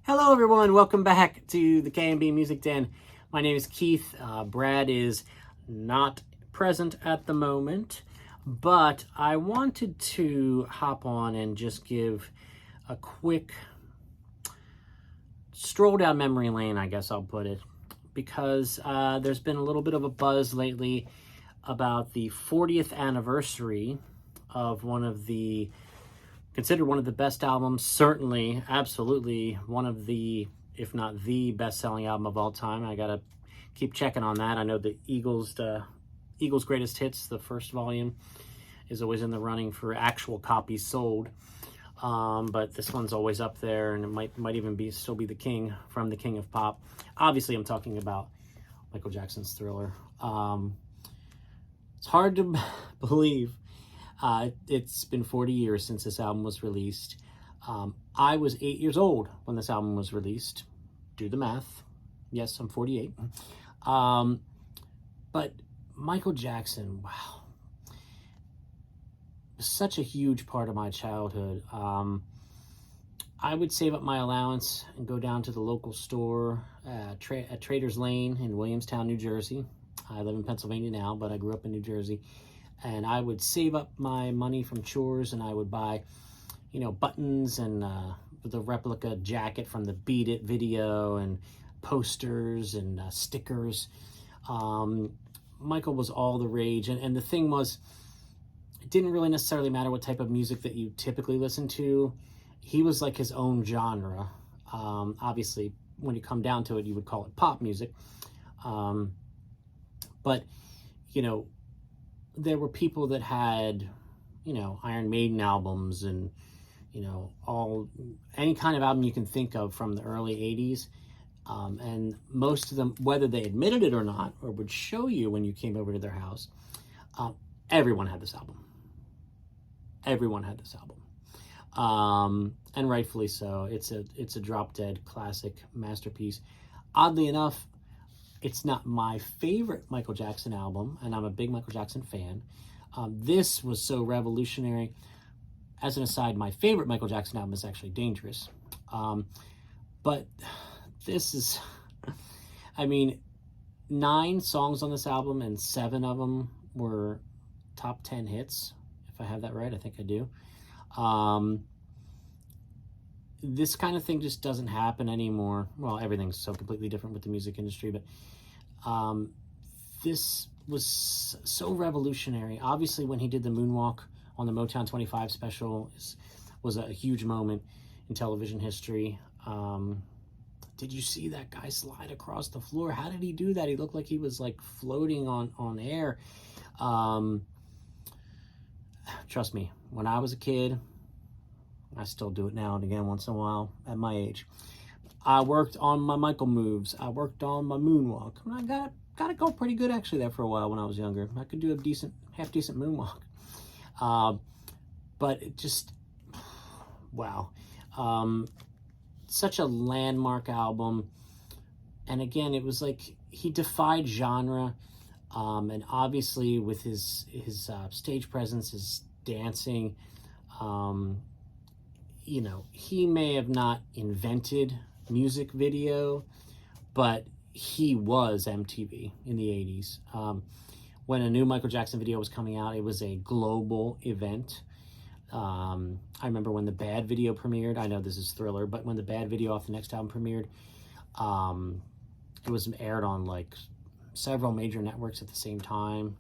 Hello everyone, welcome back to the K&B Music Den. My name is Keith. Brad is not present at the moment, but I wanted to hop on and just give a quick stroll down memory lane, I guess I'll put it, because there's been a little bit of a buzz lately about the 40th anniversary of considered one of the best albums, certainly, absolutely one of the, if not the best-selling album of all time. I gotta keep checking on that. I know the Eagles' Greatest Hits, the first volume, is always in the running for actual copies sold. But this one's always up there, and it might even still be the king from the King of Pop. Obviously, I'm talking about Michael Jackson's Thriller. It's hard to believe. It's been 40 years since this album was released. I was 8 years old when this album was released. Do the math. Yes, I'm 48. But Michael Jackson, wow. Such a huge part of my childhood. I would save up my allowance and go down to the local store at Trader's Lane in Williamstown, New Jersey. I live in Pennsylvania now, but I grew up in New Jersey. And I would save up my money from chores, and I would buy, buttons and the replica jacket from the Beat It video and posters and stickers. Michael was all the rage. And the thing was, it didn't really necessarily matter what type of music that you typically listen to. He was like his own genre. Obviously, when you come down to it, you would call it pop music. But, there were people that had, Iron Maiden albums and, any kind of album you can think of from the early 80s. And most of them, whether they admitted it or not, or would show you when you came over to their house, everyone had this album. Everyone had this album. And rightfully so. It's a drop-dead classic masterpiece. Oddly enough, it's not my favorite Michael Jackson album, and I'm a big Michael Jackson fan. This was so revolutionary. As an aside, my favorite Michael Jackson album is actually Dangerous. But this is, 9 songs on this album, and 7 of them were top 10 hits. If I have that right, I think I do. This kind of thing just doesn't happen anymore. Well, everything's so completely different with the music industry, but this was so revolutionary. Obviously, when he did the moonwalk on the Motown 25 special was a huge moment in television history. Did you see that guy slide across the floor? How did he do that? He looked like he was like floating on air. Trust me, when I was a kid, I still do it now and again once in a while at my age, I worked on my Michael moves. I worked on my moonwalk. I got it go pretty good actually there for a while when I was younger. I could do a half decent moonwalk. But it just, wow. Such a landmark album. And again, it was like he defied genre. And obviously with his stage presence, his dancing, he may have not invented music video, but he was MTV in the 80s. When a new Michael Jackson video was coming out, it was a global event. I remember when the Bad video premiered. I know this is Thriller, but when the Bad video off the next album premiered, it was aired on like several major networks at the same time.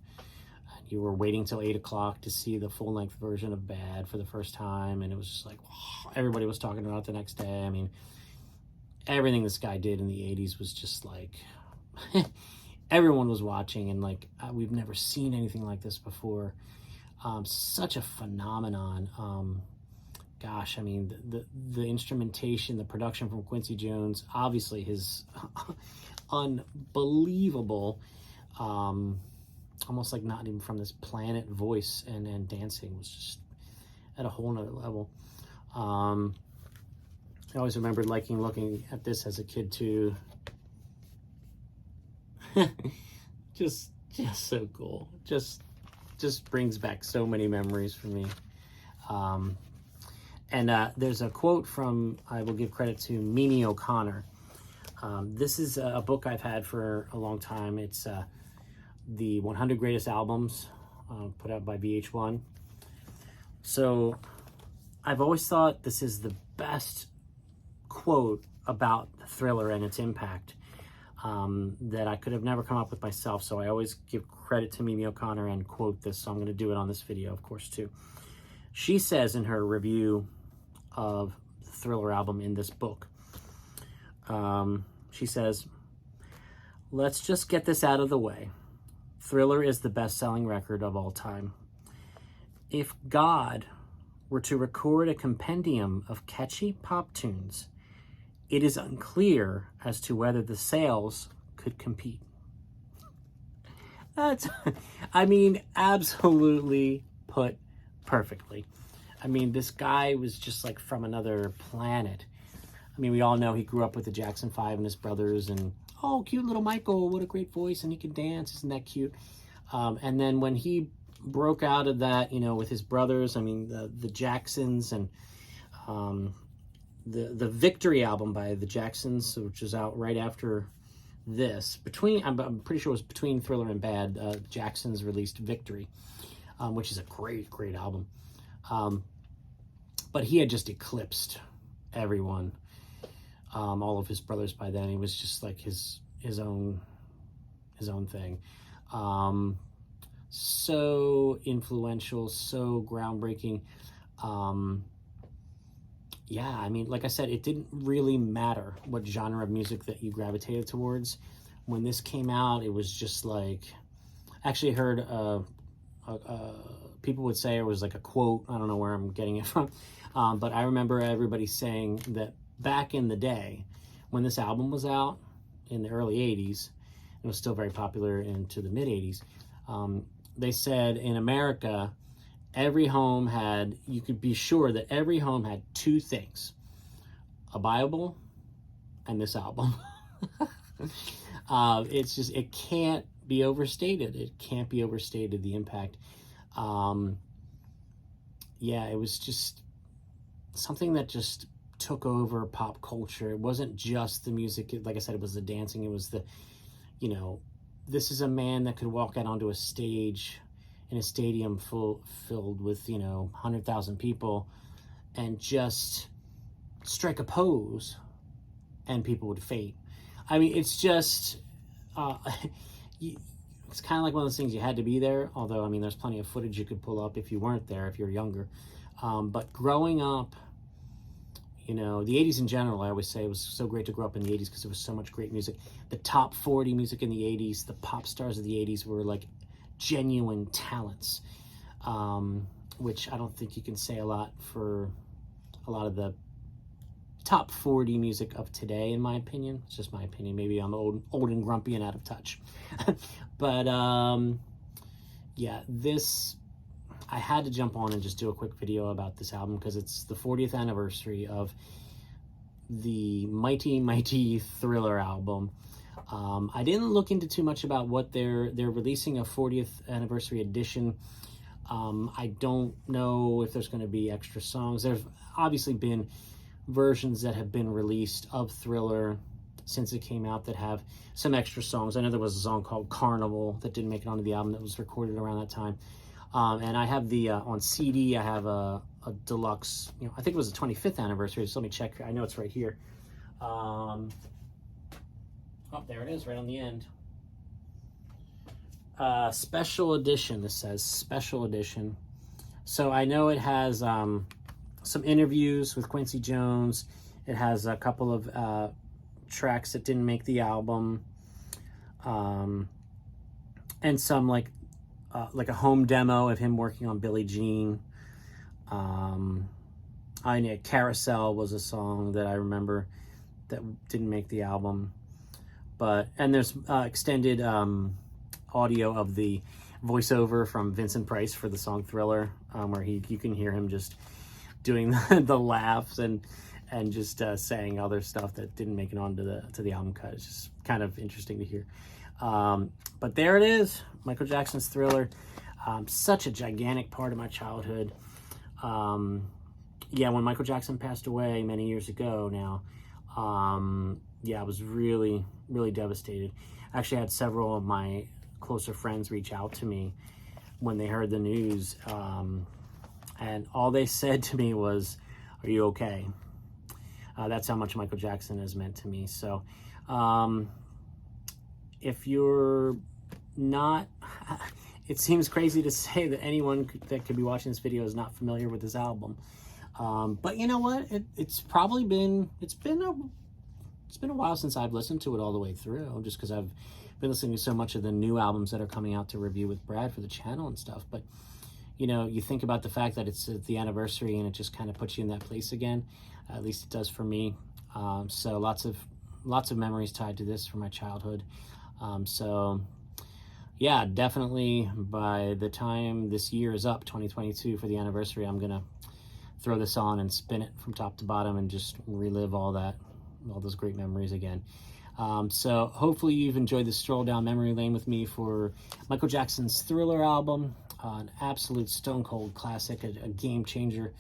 You were waiting till 8 o'clock to see the full-length version of Bad for the first time, and it was just like, wow, everybody was talking about it the next day. Everything this guy did in the 80s was just like, everyone was watching, and like, we've never seen anything like this before. Such a phenomenon. The instrumentation, the production from Quincy Jones, obviously his unbelievable, almost like not even from this planet voice and dancing was just at a whole nother level. I always remembered looking at this as a kid too. just so cool. Just brings back so many memories for me. And there's a quote from, I will give credit to Mimi O'Connor. This is a book I've had for a long time. It's the 100 Greatest Albums, put out by VH1. So I've always thought this is the best quote about Thriller and its impact that I could have never come up with myself. So I always give credit to Mimi O'Connor and quote this. So I'm going to do it on this video, of course, too. She says in her review of the Thriller album in this book, she says, "Let's just get this out of the way. Thriller is the best-selling record of all time. If God were to record a compendium of catchy pop tunes, it is unclear as to whether the sales could compete." That's, I mean, absolutely put perfectly. I mean, this guy was just like from another planet. I mean, we all know he grew up with the Jackson 5 and his brothers, and oh, cute little Michael, what a great voice, and he can dance, isn't that cute? And then when he broke out of that, you know, with his brothers, I mean, the Jacksons, and the Victory album by the Jacksons, which is out right after this, I'm pretty sure it was between Thriller and Bad, Jacksons released Victory, which is a great album. But he had just eclipsed everyone, all of his brothers by then. He was just like his own thing. So influential, so groundbreaking. Yeah, I mean, like I said, it didn't really matter what genre of music that you gravitated towards. When this came out, it was just like, actually heard people would say it was like a quote. I don't know where I'm getting it from. But I remember everybody saying that back in the day, when this album was out in the early 80s, it was still very popular into the mid 80s. They said in America, every home had, you could be sure that every home had two things: a Bible and this album. It's just, it can't be overstated. It can't be overstated, the impact. Yeah, it was just something that just took over pop culture. It wasn't just the music. Like I said, it was the dancing. It was the, you know, this is a man that could walk out onto a stage in a stadium filled with, you know, 100,000 people and just strike a pose and people would faint. I mean, it's just, it's kind of like one of those things, you had to be there. Although, I mean, there's plenty of footage you could pull up if you weren't there, if you're younger. But growing up, you know, the 80s in general, I always say it was so great to grow up in the 80s because there was so much great music. The top 40 music in the 80s, the pop stars of the 80s were like genuine talents, which I don't think you can say a lot for a lot of the top 40 music of today, in my opinion. It's just my opinion. Maybe I'm old and grumpy and out of touch. But yeah, this, I had to jump on and just do a quick video about this album because it's the 40th anniversary of the mighty Thriller album. I didn't look into too much about what they're releasing a 40th anniversary edition. I don't know if there's going to be extra songs. There's obviously been versions that have been released of Thriller since it came out that have some extra songs. I know there was a song called Carnival that didn't make it onto the album that was recorded around that time. And I have the, on CD, I have a deluxe, you know, I think it was the 25th anniversary, so let me check. I know it's right here. Oh, there it is, right on the end. Special edition, this says, special edition. So I know it has some interviews with Quincy Jones. It has a couple of tracks that didn't make the album. And some like a home demo of him working on Billie Jean. I know Carousel was a song that I remember that didn't make the album. But, and there's extended audio of the voiceover from Vincent Price for the song Thriller, where you can hear him just doing the laughs and just saying other stuff that didn't make it onto the album cut. It's just kind of interesting to hear. But there it is, Michael Jackson's Thriller. Such a gigantic part of my childhood. yeah, when Michael Jackson passed away many years ago now, yeah, I was really, really devastated. Actually, I had several of my closer friends reach out to me when they heard the news, and all they said to me was, "Are you okay?" That's how much Michael Jackson has meant to me. So, if you're not, it seems crazy to say that anyone that could be watching this video is not familiar with this album. But you know what? It's been a while since I've listened to it all the way through, just because I've been listening to so much of the new albums that are coming out to review with Brad for the channel and stuff. But you know, you think about the fact that it's the anniversary, and it just kind of puts you in that place again. At least it does for me. So lots of memories tied to this from my childhood. So yeah, definitely by the time this year is up, 2022, for the anniversary, I'm gonna throw this on and spin it from top to bottom and just relive all those great memories again. So hopefully you've enjoyed this stroll down memory lane with me for Michael Jackson's Thriller album, an absolute stone cold classic, a game changer.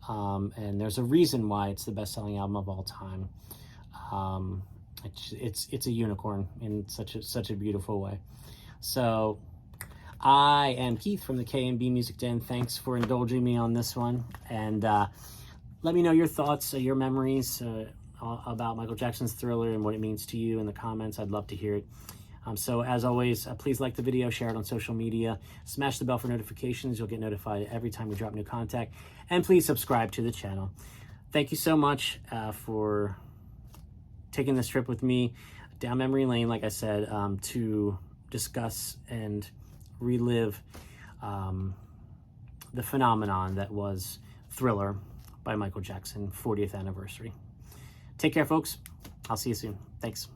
And there's a reason why it's the best-selling album of all time. It's a unicorn in such a beautiful way. So I am Keith from the K&B Music Den. Thanks for indulging me on this one, and let me know your thoughts, your memories about Michael Jackson's Thriller and what it means to you in the comments. I'd love to hear it. So as always, please like the video, share it on social media, smash the bell for notifications. You'll get notified every time we drop new content, and please subscribe to the channel. Thank you so much for taking this trip with me down memory lane, like I said, to discuss and relive the phenomenon that was Thriller by Michael Jackson, 40th anniversary. Take care, folks. I'll see you soon. Thanks.